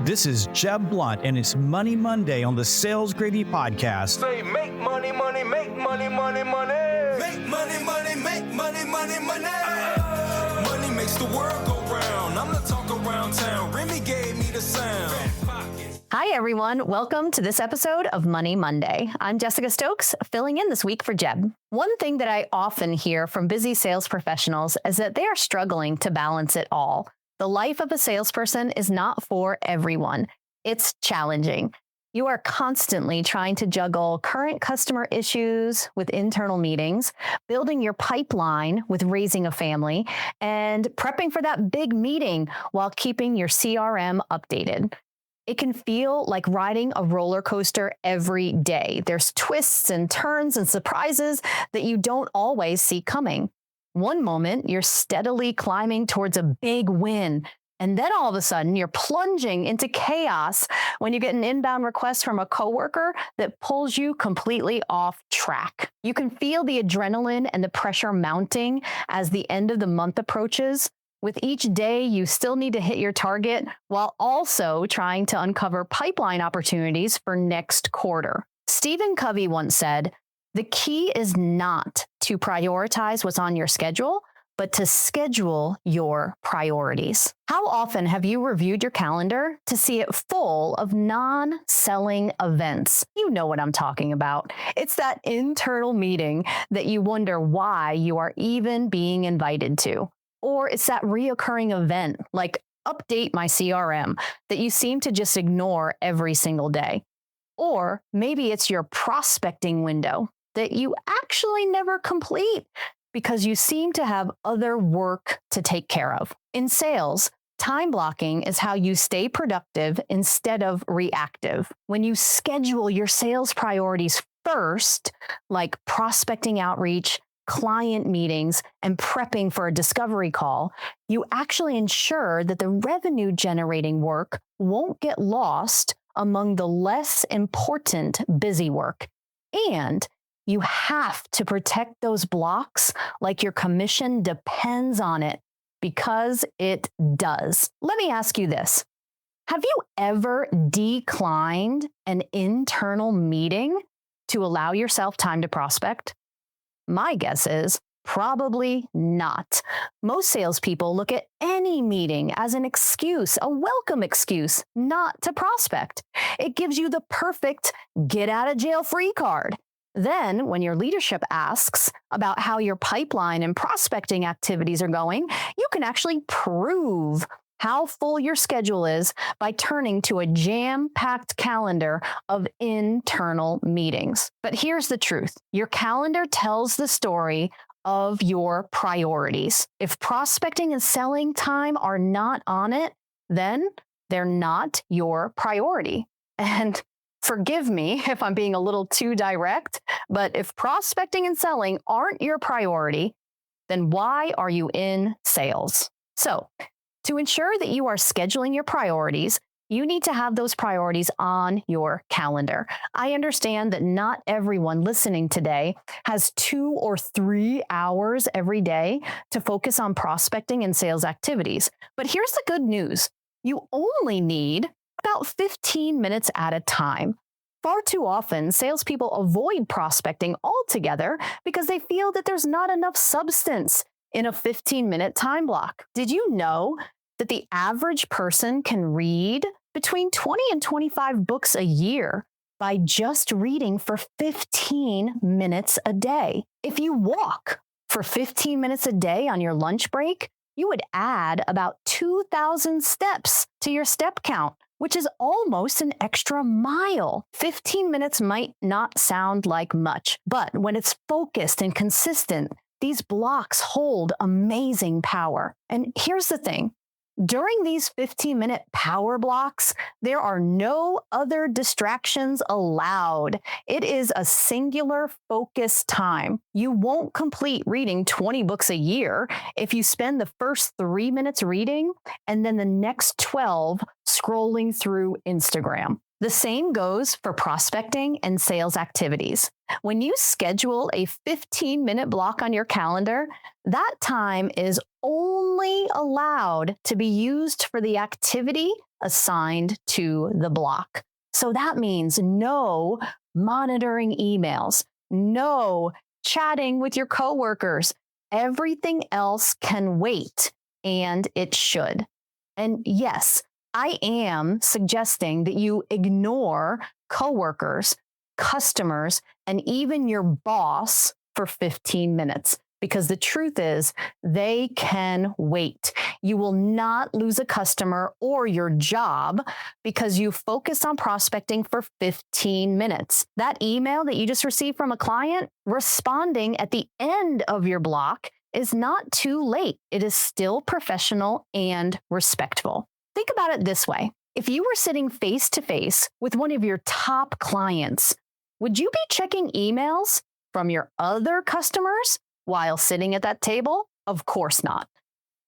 This is Jeb Blunt, and it's Money Monday on the Sales Gravy Podcast. Say make money, money, make money, money, money. Make money, money, make money, money, money. Money makes the world go round. I'm the talk around town. Remy gave me the sound. Hi, everyone. Welcome to this episode of Money Monday. I'm Jessica Stokes, filling in this week for Jeb. One thing that I often hear from busy sales professionals is that they are struggling to balance it all. The life of a salesperson is not for everyone. It's challenging. You are constantly trying to juggle current customer issues with internal meetings, building your pipeline with raising a family, and prepping for that big meeting while keeping your CRM updated. It can feel like riding a roller coaster every day. There's twists and turns and surprises that you don't always see coming. One moment, you're steadily climbing towards a big win. And then all of a sudden, you're plunging into chaos when you get an inbound request from a coworker that pulls you completely off track. You can feel the adrenaline and the pressure mounting as the end of the month approaches. With each day, you still need to hit your target while also trying to uncover pipeline opportunities for next quarter. Stephen Covey once said, "The key is not to prioritize what's on your schedule, but to schedule your priorities." How often have you reviewed your calendar to see it full of non-selling events? You know what I'm talking about. It's that internal meeting that you wonder why you are even being invited to. Or it's that reoccurring event like update my CRM that you seem to just ignore every single day. Or maybe it's your prospecting window that you actually never complete because you seem to have other work to take care of. In sales, time blocking is how you stay productive instead of reactive. When you schedule your sales priorities first, like prospecting outreach, client meetings, and prepping for a discovery call, you actually ensure that the revenue generating work won't get lost among the less important busy work. And you have to protect those blocks like your commission depends on it, because it does. Let me ask you this. Have you ever declined an internal meeting to allow yourself time to prospect? My guess is probably not. Most salespeople look at any meeting as an excuse, a welcome excuse, not to prospect. It gives you the perfect get out of jail free card. Then, when your leadership asks about how your pipeline and prospecting activities are going, you can actually prove how full your schedule is by turning to a jam-packed calendar of internal meetings. But here's the truth. Your calendar tells the story of your priorities. If prospecting and selling time are not on it, then they're not your priority. And forgive me if I'm being a little too direct, but if prospecting and selling aren't your priority, then why are you in sales? So, to ensure that you are scheduling your priorities, you need to have those priorities on your calendar. I understand that not everyone listening today has 2 or 3 hours every day to focus on prospecting and sales activities. But here's the good news. You only need about 15 minutes at a time. Far too often, salespeople avoid prospecting altogether because they feel that there's not enough substance in a 15-minute time block. Did you know that the average person can read between 20 and 25 books a year by just reading for 15 minutes a day? If you walk for 15 minutes a day on your lunch break, you would add about 2,000 steps to your step count, which is almost an extra mile. 15 minutes might not sound like much, but when it's focused and consistent, these blocks hold amazing power. And here's the thing. During these 15-minute power blocks, there are no other distractions allowed. It is a singular focus time. You won't complete reading 20 books a year if you spend the first 3 minutes reading and then the next 12 scrolling through Instagram. The same goes for prospecting and sales activities. When you schedule a 15-minute block on your calendar, that time is only only allowed to be used for the activity assigned to the block. So that means no monitoring emails, no chatting with your coworkers. Everything else can wait, and it should. And yes, I am suggesting that you ignore coworkers, customers, and even your boss for 15 minutes. Because the truth is, they can wait. You will not lose a customer or your job because you focused on prospecting for 15 minutes. That email that you just received from a client, responding at the end of your block is not too late. It is still professional and respectful. Think about it this way. If you were sitting face to face with one of your top clients, would you be checking emails from your other customers while sitting at that table? Of course not.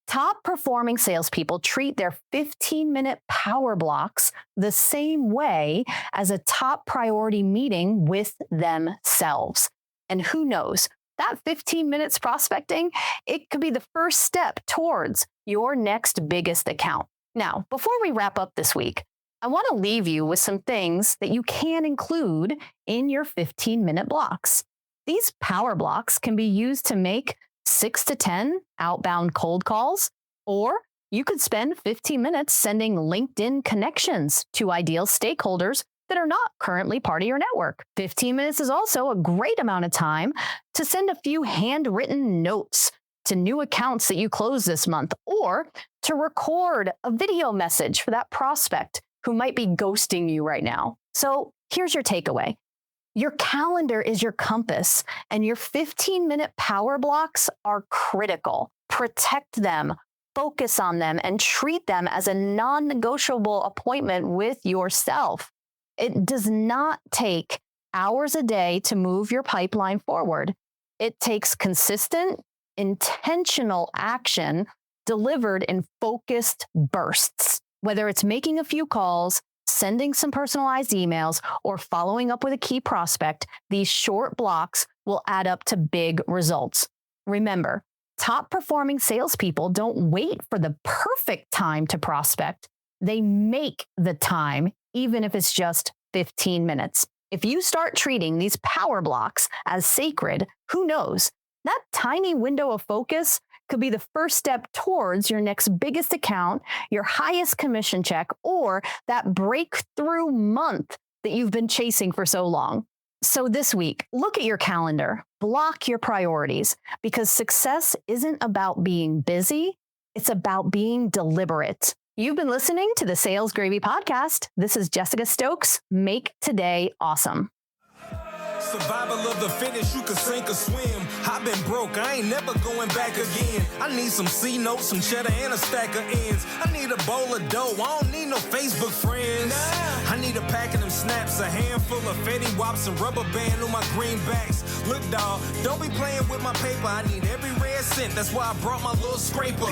Top performing salespeople treat their 15-minute power blocks the same way as a top priority meeting with themselves. And who knows, that 15 minutes prospecting, it could be the first step towards your next biggest account. Now, before we wrap up this week, I want to leave you with some things that you can include in your 15-minute blocks. These power blocks can be used to make 6 to 10 outbound cold calls, or you could spend 15 minutes sending LinkedIn connections to ideal stakeholders that are not currently part of your network. 15 minutes is also a great amount of time to send a few handwritten notes to new accounts that you close this month, or to record a video message for that prospect who might be ghosting you right now. So here's your takeaway. Your calendar is your compass, and your 15-minute power blocks are critical. Protect them, focus on them, and treat them as a non-negotiable appointment with yourself. It does not take hours a day to move your pipeline forward. It takes consistent, intentional action delivered in focused bursts. Whether it's making a few calls, sending some personalized emails, or following up with a key prospect, these short blocks will add up to big results. Remember, top performing salespeople don't wait for the perfect time to prospect. They make the time, even if it's just 15 minutes. If you start treating these power blocks as sacred, who knows? That tiny window of focus could be the first step towards your next biggest account, your highest commission check, or that breakthrough month that you've been chasing for so long. So this week, look at your calendar, block your priorities, because success isn't about being busy, it's about being deliberate. You've been listening to the Sales Gravy Podcast. This is Jessica Stokes. Make today awesome. Survival of the fittest, you can sink or swim. I've been broke, I ain't never going back again. I need some C-notes, some cheddar, and a stack of ends. I need a bowl of dough, I don't need no Facebook friends. I need a pack of them snaps, a handful of Fetty Wops, and rubber band on my greenbacks. Look, dawg, don't be playing with my paper. I need every red cent, that's why I brought my little scraper.